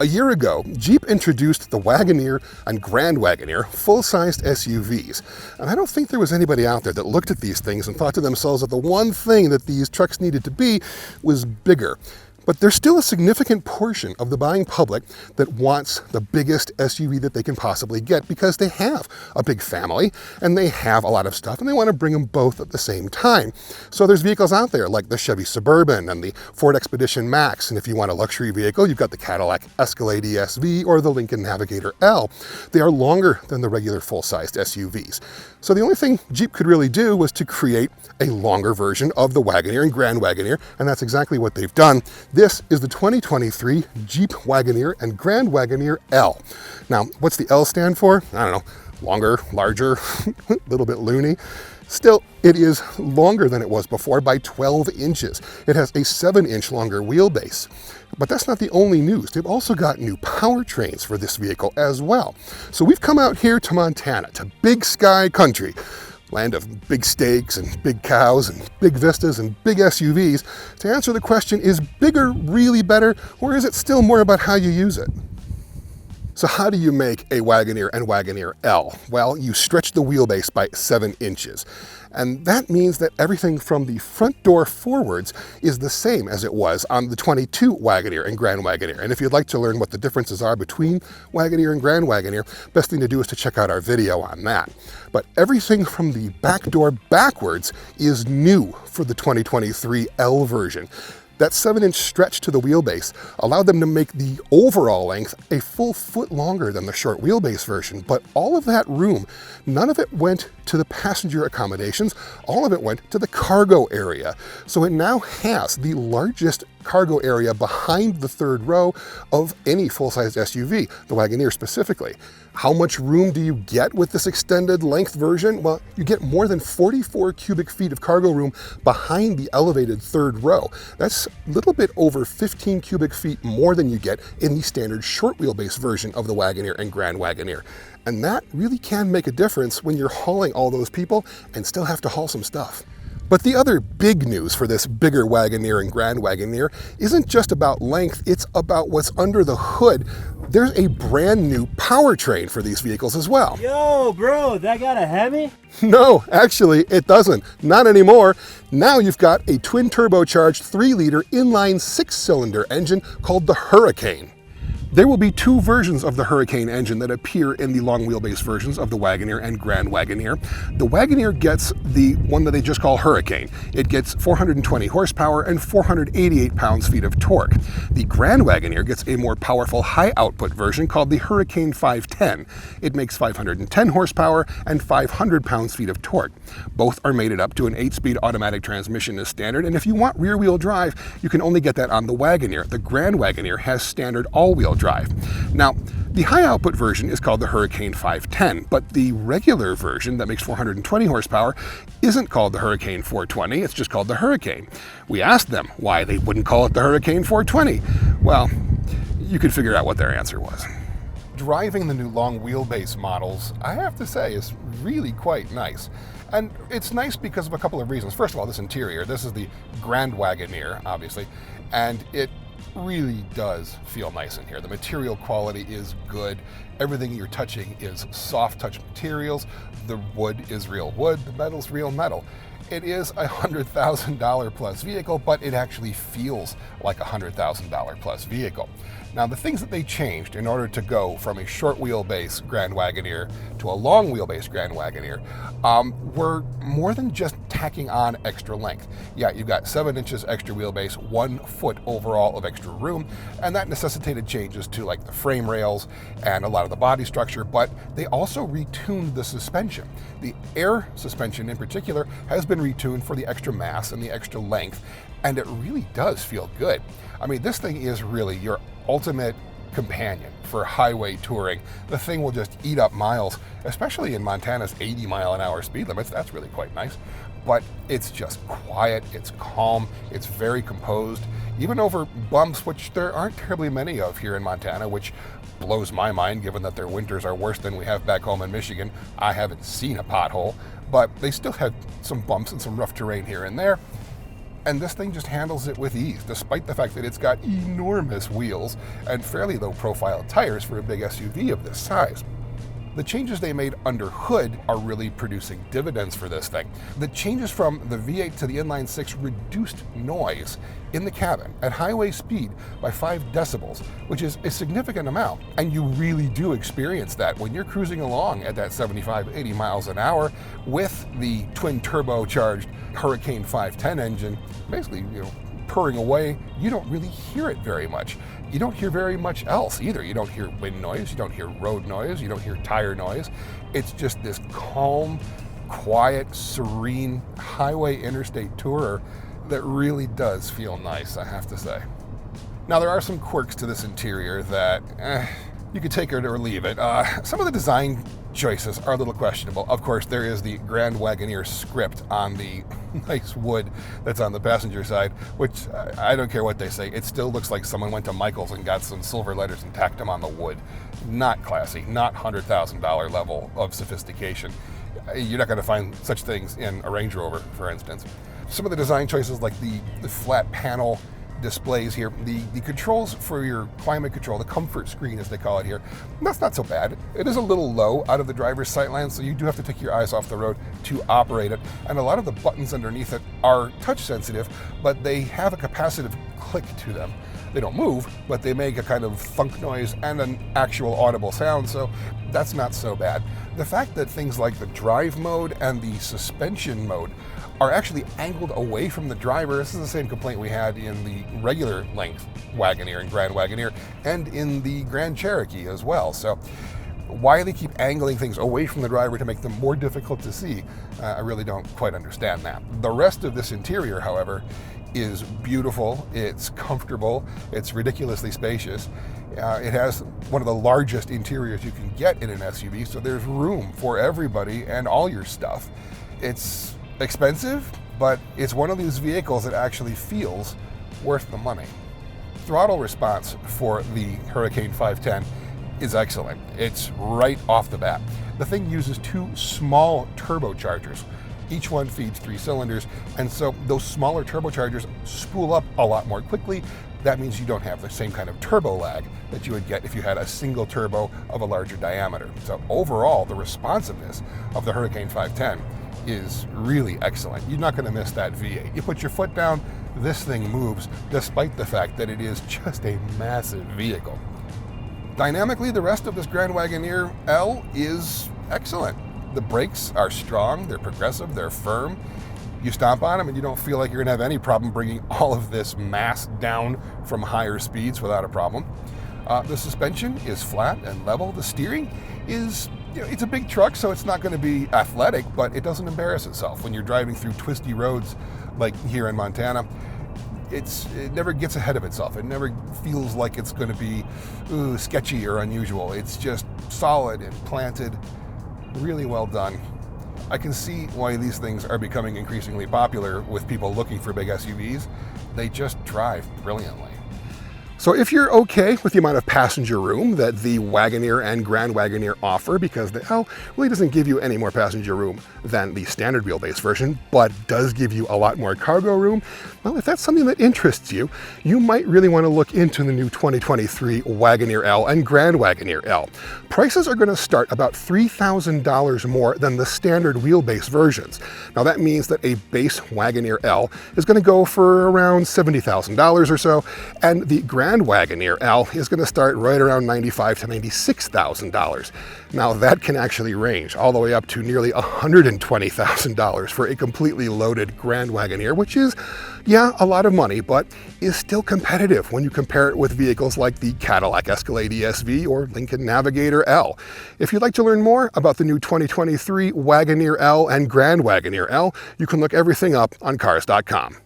A year ago, Jeep introduced the Wagoneer and Grand Wagoneer full-sized SUVs. And I don't think there was anybody out there that looked at these things and thought to themselves that the one thing that these trucks needed to be was bigger. But there's still a significant portion of the buying public that wants the biggest SUV that they can possibly get because they have a big family and they have a lot of stuff and they want to bring them both at the same time. So there's vehicles out there like the Chevy Suburban and the Ford Expedition Max. And if you want a luxury vehicle, you've got the Cadillac Escalade ESV or the Lincoln Navigator L. They are longer than the regular full-sized SUVs. So the only thing Jeep could really do was to create a longer version of the Wagoneer and Grand Wagoneer, and that's exactly what they've done. This is the 2023 Jeep Wagoneer and Grand Wagoneer L. Now, what's the L stand for? I don't know, longer, larger, a little bit loony. Still, it is longer than it was before by 12 inches. It has a 7-inch longer wheelbase. But that's not the only news. They've also got new powertrains for this vehicle as well. So we've come out here to Montana, to Big Sky Country, land of big steaks and big cows and big vistas and big SUVs, to answer the question, is bigger really better, or is it still more about how you use it? So how do you make a Wagoneer and Wagoneer L? Well, you stretch the wheelbase by 7 inches. And that means that everything from the front door forwards is the same as it was on the 22 Wagoneer and Grand Wagoneer. And if you'd like to learn what the differences are between Wagoneer and Grand Wagoneer, best thing to do is to check out our video on that. But everything from the back door backwards is new for the 2023 L version. That 7-inch stretch to the wheelbase allowed them to make the overall length a full foot longer than the short wheelbase version, but all of that room, none of it went to the passenger accommodations, all of it went to the cargo area. So it now has the largest cargo area behind the third row of any full-size SUV, the Wagoneer specifically. How much room do you get with this extended length version? Well, you get more than 44 cubic feet of cargo room behind the elevated third row. That's a little bit over 15 cubic feet more than you get in the standard short wheelbase version of the Wagoneer and Grand Wagoneer. And that really can make a difference when you're hauling all those people and still have to haul some stuff. But the other big news for this bigger Wagoneer and Grand Wagoneer isn't just about length, it's about what's under the hood. There's a brand new powertrain for these vehicles as well. Yo, bro, that got a Hemi? No, actually, it doesn't. Not anymore. Now you've got a twin turbocharged 3-liter inline 6-cylinder engine called the Hurricane. There will be 2 versions of the Hurricane engine that appear in the long wheelbase versions of the Wagoneer and Grand Wagoneer. The Wagoneer gets the one that they just call Hurricane. It gets 420 horsepower and 488 pounds-feet of torque. The Grand Wagoneer gets a more powerful high-output version called the Hurricane 510. It makes 510 horsepower and 500 pounds-feet of torque. Both are mated up to an 8-speed automatic transmission as standard, and if you want rear-wheel drive, you can only get that on the Wagoneer. The Grand Wagoneer has standard all-wheel drive. Now, the high output version is called the Hurricane 510, but the regular version that makes 420 horsepower isn't called the Hurricane 420, it's just called the Hurricane. We asked them why they wouldn't call it the Hurricane 420. Well, you could figure out what their answer was. Driving the new long wheelbase models, I have to say, is really quite nice. And it's nice because of a couple of reasons. First of all, this interior. This is the Grand Wagoneer, obviously, and it really does feel nice in here. The material quality is good. Everything you're touching is soft touch materials. The wood is real wood. The metal's real metal. It is a $100,000 plus vehicle, but it actually feels like a $100,000 plus vehicle. Now, the things that they changed in order to go from a short wheelbase Grand Wagoneer to a long wheelbase Grand Wagoneer were more than just tacking on extra length. Yeah, you've got 7 inches extra wheelbase, 1 foot overall of extra room, and that necessitated changes to like the frame rails and a lot of the body structure, but they also retuned the suspension. The air suspension in particular has been retuned for the extra mass and the extra length, and it really does feel good. I mean, this thing is really your ultimate companion for highway touring. The thing will just eat up miles, especially in Montana's 80-mile-an-hour speed limits. That's really quite nice. But it's just quiet, it's calm, it's very composed, even over bumps, which there aren't terribly many of here in Montana, which blows my mind given that their winters are worse than we have back home in Michigan. I haven't seen a pothole, but they still have some bumps and some rough terrain here and there. And this thing just handles it with ease, despite the fact that it's got enormous wheels and fairly low profile tires for a big SUV of this size. The changes they made under hood are really producing dividends for this thing. The changes from the V8 to the inline-six reduced noise in the cabin at highway speed by 5 decibels, which is a significant amount. And you really do experience that when you're cruising along at that 75, 80 miles an hour with the twin turbocharged Hurricane 510 engine, basically, purring away. You don't really hear it very much. You don't hear very much else either. You don't hear wind noise, you don't hear road noise, you don't hear tire noise. It's just this calm, quiet, serene highway interstate tourer that really does feel nice, I have to say. Now, there are some quirks to this interior that you could take it or leave it. Some of the design choices are a little questionable. Of course, there is the Grand Wagoneer script on the nice wood that's on the passenger side, which I don't care what they say, it still looks like someone went to Michael's and got some silver letters and tacked them on the wood. Not classy, not $100,000 level of sophistication. You're not going to find such things in a Range Rover, for instance. Some of the design choices, like the flat panel displays here, the controls for your climate control, the comfort screen as they call it here, that's not so bad. It is a little low out of the driver's sight line, so you do have to take your eyes off the road to operate it. And a lot of the buttons underneath it are touch sensitive, but they have a capacitive click to them. They don't move, but they make a kind of thunk noise and an actual audible sound, so that's not so bad. The fact that things like the drive mode and the suspension mode are actually angled away from the driver. This is the same complaint we had in the regular length Wagoneer and Grand Wagoneer and in the Grand Cherokee as well. So why they keep angling things away from the driver to make them more difficult to see, I really don't quite understand that. The rest of this interior, however, is beautiful, it's comfortable, it's ridiculously spacious. It has one of the largest interiors you can get in an SUV, so there's room for everybody and all your stuff. It's expensive, but it's one of these vehicles that actually feels worth the money. Throttle response for the Hurricane 510 is excellent. It's right off the bat. The thing uses 2 small turbochargers. Each one feeds 3 cylinders, and so those smaller turbochargers spool up a lot more quickly. That means you don't have the same kind of turbo lag that you would get if you had a single turbo of a larger diameter. So overall, the responsiveness of the Hurricane 510 is really excellent. You're not going to miss that V8. You put your foot down, this thing moves, despite the fact that it is just a massive vehicle. Dynamically, the rest of this Grand Wagoneer L is excellent. The brakes are strong, they're progressive, they're firm. You stomp on them and you don't feel like you're going to have any problem bringing all of this mass down from higher speeds without a problem. The suspension is flat and level. The steering is, it's a big truck, so it's not going to be athletic, but it doesn't embarrass itself when you're driving through twisty roads like here in Montana. It never gets ahead of itself. It never feels like it's going to be sketchy or unusual. It's just solid and planted, really well done. I can see why these things are becoming increasingly popular with people looking for big SUVs. They just drive brilliantly. So if you're okay with the amount of passenger room that the Wagoneer and Grand Wagoneer offer, because the L really doesn't give you any more passenger room than the standard wheelbase version, but does give you a lot more cargo room, well, if that's something that interests you, you might really want to look into the new 2023 Wagoneer L and Grand Wagoneer L. Prices are going to start about $3,000 more than the standard wheelbase versions. Now that means that a base Wagoneer L is going to go for around $70,000 or so, and the Grand Wagoneer L is going to start right around $95,000 to $96,000. Now that can actually range all the way up to nearly $120,000 for a completely loaded Grand Wagoneer, which is, yeah, a lot of money, but is still competitive when you compare it with vehicles like the Cadillac Escalade ESV or Lincoln Navigator L. If you'd like to learn more about the new 2023 Wagoneer L and Grand Wagoneer L, you can look everything up on Cars.com.